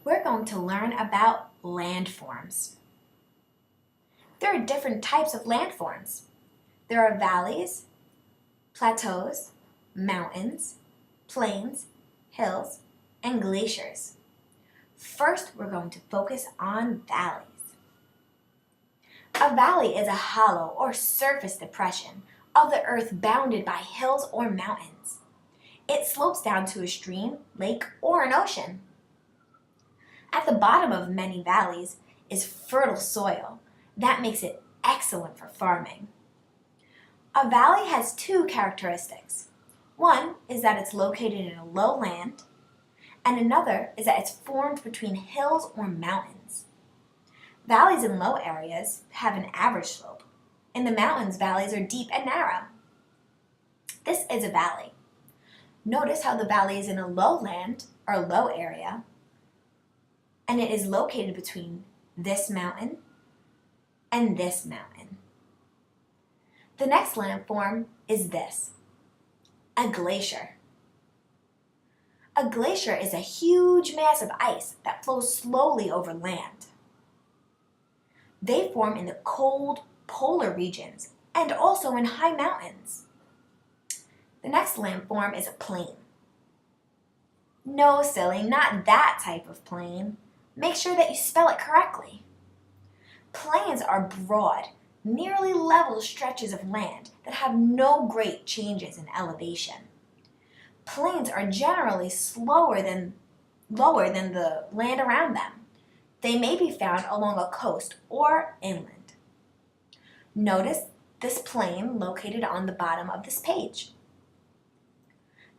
we're going to learn about landforms. There are different types of landforms. There are valleys, plateaus, mountains, plains, hills, and glaciers. First, we're going to focus on valleys. A valley is a hollow or surface depression of the earth bounded by hills or mountains. It slopes down to a stream, lake, or an ocean. At the bottom of many valleys is fertile soil that makes it excellent for farming. A valley has two characteristics. One is that it's located in a low land, and another is that it's formed between hills or mountains. Valleys in low areas have an average slope. In the mountains, valleys are deep and narrow. This is a valley. Notice how the valley is in a low land or low area, and it is located between this mountain and this mountain. The next landform is this, a glacier. A glacier is a huge mass of ice that flows slowly over land. They form in the cold polar regions and also in high mountains. The next landform is a plain. No, silly, not that type of plain. Make sure that you spell it correctly. Plains are broad, nearly level stretches of land that have no great changes in elevation. Plains are generally lower than the land around them. They may be found along a coast or inland. Notice this plain located on the bottom of this page.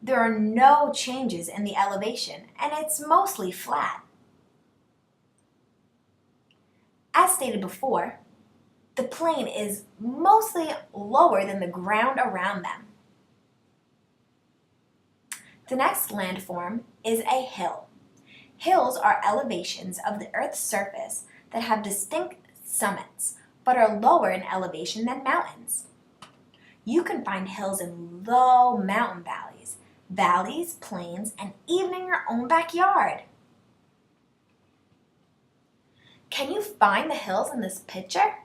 There are no changes in the elevation, and it's mostly flat. As stated before, the plain is mostly lower than the ground around them. The next landform is a hill. Hills are elevations of the Earth's surface that have distinct summits, but are lower in elevation than mountains. You can find hills in low mountain valleys, plains, and even in your own backyard. Can you find the hills in this picture?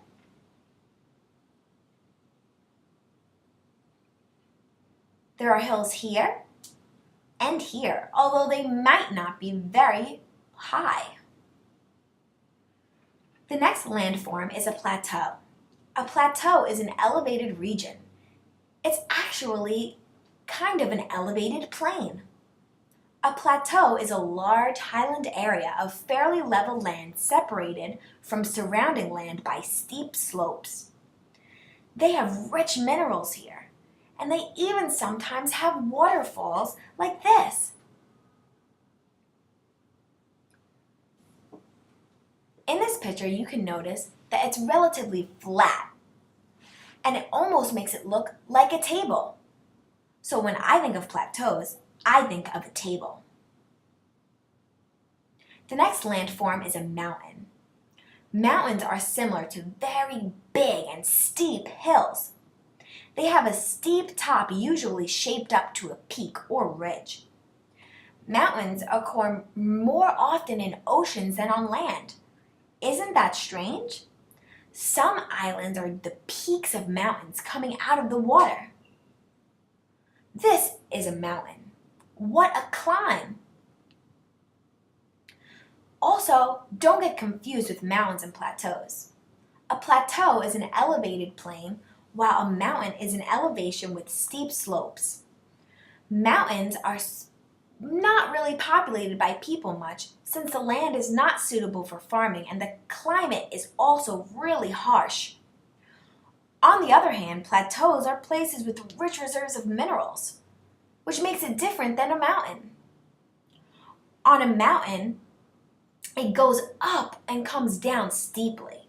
There are hills here and here, although they might not be very high. The next landform is a plateau. A plateau is an elevated region. It's actually kind of an elevated plain. A plateau is a large highland area of fairly level land separated from surrounding land by steep slopes. They have rich minerals here, and they even sometimes have waterfalls like this. In this picture, you can notice that it's relatively flat, and it almost makes it look like a table. So when I think of plateaus, I think of a table. The next landform is a mountain. Mountains are similar to very big and steep hills. They have a steep top usually shaped up to a peak or ridge. Mountains occur more often in oceans than on land. Isn't that strange? Some islands are the peaks of mountains coming out of the water. This is a mountain. What a climb! Also, don't get confused with mountains and plateaus. A plateau is an elevated plain, while a mountain is an elevation with steep slopes. Mountains are not really populated by people much, since the land is not suitable for farming and the climate is also really harsh. On the other hand, plateaus are places with rich reserves of minerals, which makes it different than a mountain. On a mountain, it goes up and comes down steeply.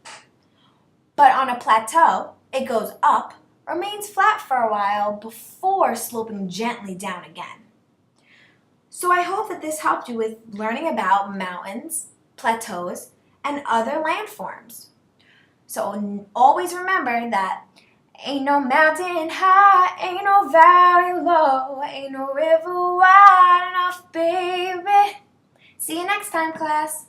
But on a plateau, it goes up, remains flat for a while before sloping gently down again. So I hope that this helped you with learning about mountains, plateaus, and other landforms. So always remember that ain't no mountain high, ain't no valley low, ain't no river wide enough, baby. See you next time, class!